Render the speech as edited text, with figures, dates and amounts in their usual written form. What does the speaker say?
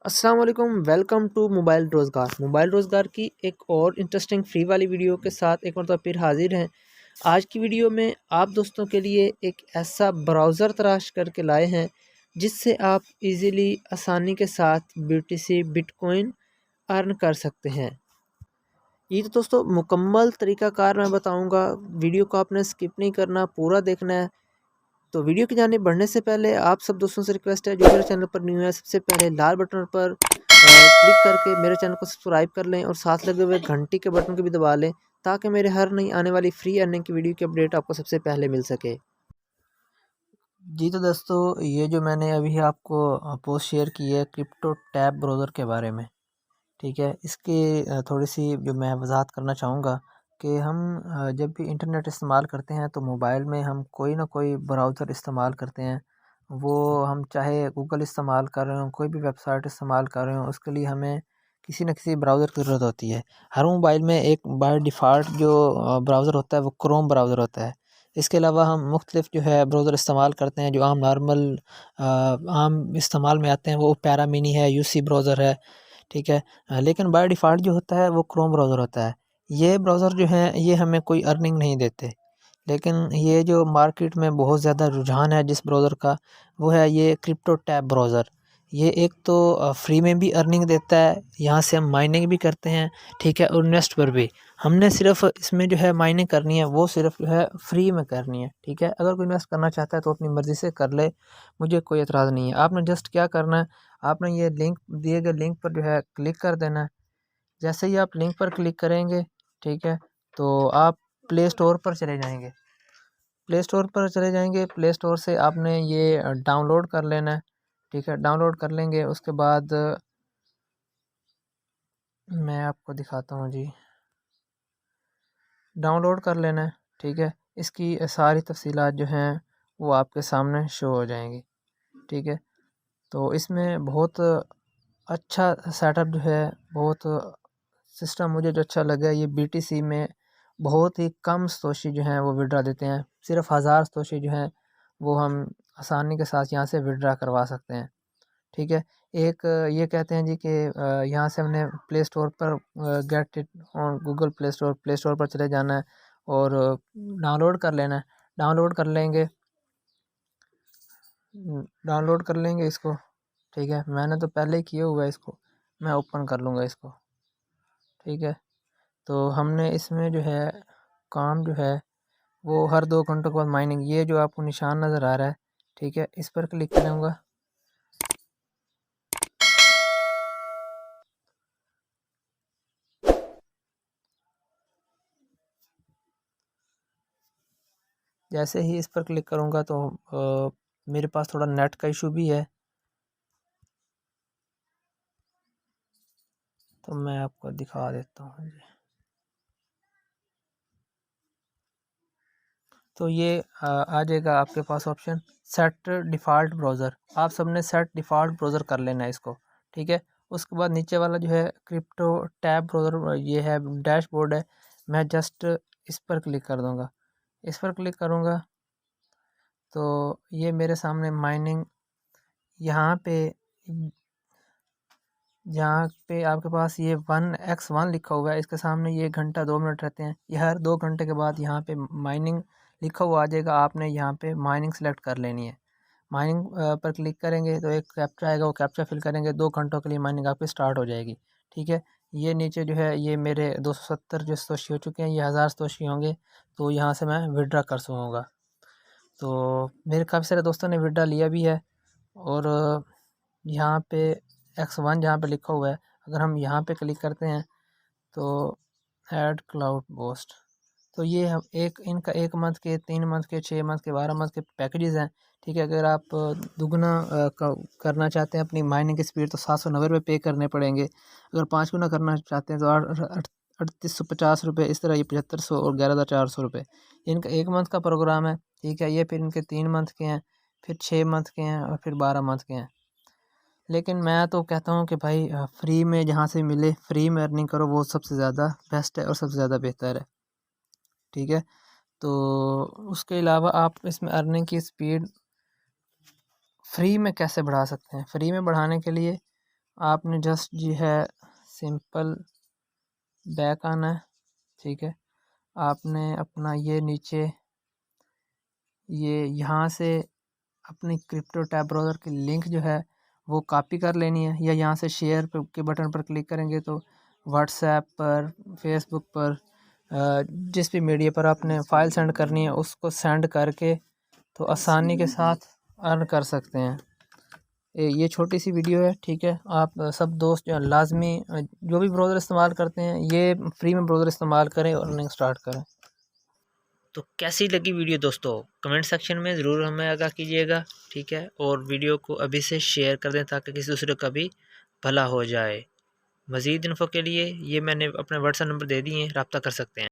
अस्सलाम वालेकुम। Welcome to mobile रोज़गार की एक और इंटरेस्टिंग फ्री वाली वीडियो के साथ एक मरतबा फिर हाजिर हैं। आज की वीडियो में आप दोस्तों के लिए एक ऐसा ब्राउज़र तलाश करके लाए हैं जिससे आप इजीली आसानी के साथ BTC बिटकॉइन अर्न कर सकते हैं। ये तो दोस्तों मुकम्मल तरीक़ाकार मैं बताऊंगा, वीडियो को आपने स्किप नहीं करना, पूरा देखना है। तो वीडियो की जानिब बढ़ने से पहले आप सब दोस्तों से रिक्वेस्ट है, जो मेरे चैनल पर न्यू है सबसे पहले लाल बटन पर क्लिक करके मेरे चैनल को सब्सक्राइब कर लें और साथ लगे हुए घंटी के बटन को भी दबा लें ताकि मेरे हर नई आने वाली फ्री अर्निंग की वीडियो की अपडेट आपको सबसे पहले मिल सके। जी तो दोस्तों, ये जो मैंने अभी आपको पोस्ट शेयर की है क्रिप्टो टैब ब्राउज़र के बारे में, ठीक है। इसकी थोड़ी सी जो मैं वजाहत करना चाहूँगा कि हम जब भी इंटरनेट इस्तेमाल करते हैं तो मोबाइल में हम कोई ना कोई ब्राउज़र इस्तेमाल करते हैं। वो हम चाहे गूगल इस्तेमाल कर रहे हों, कोई भी वेबसाइट इस्तेमाल कर रहे हों, उसके लिए हमें किसी न किसी ब्राउज़र की ज़रूरत होती है। हर मोबाइल में एक बाय डिफ़ॉल्ट जो ब्राउज़र होता है वो क्रोम ब्राउज़र होता है। इसके अलावा हम मुख्तलिफ़ जो है ब्राउज़र इस्तेमाल करते हैं जो आम नॉर्मल आम इस्तेमाल में आते हैं। वो पैरा मिनी है, यूसी ब्राउज़र है, ठीक है। लेकिन बाय डिफ़ॉल्ट जो होता है वो क्रोम ब्राउज़र होता है। ये ब्राउज़र जो हैं ये हमें कोई अर्निंग नहीं देते, लेकिन ये जो मार्केट में बहुत ज़्यादा रुझान है जिस ब्राउज़र का, वो है ये क्रिप्टो टैब ब्राउज़र। ये एक तो फ्री में भी अर्निंग देता है, यहाँ से हम माइनिंग भी करते हैं, ठीक है, और इन्वेस्ट पर भी। हमने सिर्फ़ इसमें जो है माइनिंग करनी है, वो सिर्फ़ जो है फ्री में करनी है, ठीक है। अगर कोई इन्वेस्ट करना चाहता है तो अपनी मर्ज़ी से कर ले, मुझे कोई एतराज़ नहीं है। आपने जस्ट क्या करना है, आपने ये लिंक दिए गए लिंक पर जो है क्लिक कर देना है। जैसे ही आप लिंक पर क्लिक करेंगे, ठीक है, तो आप प्ले स्टोर पर चले जाएंगे। प्ले स्टोर से आपने ये डाउनलोड कर लेना है, ठीक है। डाउनलोड कर लेंगे, उसके बाद मैं आपको दिखाता हूँ जी। डाउनलोड कर लेना है, ठीक है। इसकी सारी तफसीलात जो हैं वो आपके सामने शो हो जाएंगी, ठीक है। तो इसमें बहुत अच्छा सेटअप जो है, बहुत सिस्टम मुझे जो अच्छा लगा है, ये BTC में बहुत ही कम सतोशी जो हैं वो विड्रा देते हैं। सिर्फ 1000 सतोशी जो हैं वो हम आसानी के साथ यहाँ से विड्रा करवा सकते हैं, ठीक है। एक ये कहते हैं जी कि यहाँ से हमने प्ले स्टोर पर get it on Google play store पर चले जाना है और डाउनलोड कर लेना है। डाउनलोड कर लेंगे डाउनलोड कर लेंगे इसको, ठीक है। मैंने तो पहले ही किया हुआ है इसको, मैं ओपन कर लूँगा इसको, ठीक है। तो हमने इसमें जो है काम जो है वो हर 2 घंटों के बाद माइनिंग, ये जो आपको निशान नज़र आ रहा है, ठीक है, इस पर क्लिक करूँगा। जैसे ही इस पर क्लिक करूँगा तो मेरे पास थोड़ा नेट का इशू भी है, तो मैं आपको दिखा देता हूँ जी। तो ये आ जाएगा आपके पास ऑप्शन सेट डिफ़ॉल्ट ब्राउज़र। आप सबने सेट डिफ़ॉल्ट ब्राउज़र कर लेना है इसको, ठीक है। उसके बाद नीचे वाला जो है क्रिप्टो टैब ब्राउज़र, ये है डैशबोर्ड है। मैं जस्ट इस पर क्लिक कर दूँगा। इस पर क्लिक करूँगा तो ये मेरे सामने माइनिंग, यहाँ पे जहाँ पे आपके पास ये 1x1 लिखा हुआ है, इसके सामने ये घंटा 2 मिनट रहते हैं। ये हर 2 घंटे के बाद यहाँ पे माइनिंग लिखा हुआ आ जाएगा। आपने यहाँ पे माइनिंग सेलेक्ट कर लेनी है। माइनिंग पर क्लिक करेंगे तो एक कैप्चा आएगा, वो कैप्चा फिल करेंगे, 2 घंटों के लिए माइनिंग आपकी स्टार्ट हो जाएगी, ठीक है। ये नीचे जो है ये मेरे 270 जो सतोशी हो चुके हैं, ये 1000 सतोशी होंगे, तो यहाँ से मैं विड्रा कर सकूँगा। तो मेरे काफ़ी सारे दोस्तों ने विड्रा लिया भी है। और यहाँ पे x1 जहाँ पे लिखा हुआ है, अगर हम यहाँ पे क्लिक करते हैं तो ऐड क्लाउड बूस्ट, तो ये हम इनका 1 मंथ के, 3 मंथ के, 6 मंथ के, 12 मंथ के पैकेजेस हैं, ठीक है। अगर आप दुगना करना चाहते हैं अपनी माइनिंग की स्पीड तो 790 रुपये पे करने पड़ेंगे। अगर 5 गुना करना चाहते हैं तो 3850 रुपये, इस तरह ये 7500 और 11400 रुपये। इनका 1 मंथ का प्रोग्राम है, ठीक है। ये फिर इनके 3 मंथ के हैं, फिर 6 मंथ के हैं और फिर 12 मंथ के हैं। लेकिन मैं तो कहता हूँ कि भाई फ्री में जहाँ से मिले फ्री में अर्निंग करो, वो सबसे ज़्यादा बेस्ट है और सबसे ज़्यादा बेहतर है, ठीक है। तो उसके अलावा आप इसमें अर्निंग की स्पीड फ्री में कैसे बढ़ा सकते हैं? फ्री में बढ़ाने के लिए आपने जस्ट जी है सिंपल बैक आना है। ठीक है, आपने अपना ये नीचे ये यहाँ से अपनी क्रिप्टो टैब ब्राउज़र की लिंक जो है वो कॉपी कर लेनी है, या यहाँ से शेयर के बटन पर क्लिक करेंगे तो व्हाट्सएप पर, फेसबुक पर, जिस भी मीडिया पर आपने फ़ाइल सेंड करनी है उसको सेंड करके तो आसानी के साथ अर्न कर सकते हैं। ये छोटी सी वीडियो है। ठीक है, आप सब दोस्त जो लाजमी जो भी ब्राउज़र इस्तेमाल करते हैं ये फ्री में ब्राउज़र इस्तेमाल करें और अर्निंग स्टार्ट करें। तो कैसी लगी वीडियो दोस्तों, कमेंट सेक्शन में ज़रूर हमें आगाह कीजिएगा। ठीक है, और वीडियो को अभी से शेयर कर दें ताकि किसी दूसरे का भी भला हो जाए। मज़ीद इन्फो के लिए ये मैंने अपने व्हाट्सएप नंबर दे दिए हैं, रब्ता कर सकते हैं।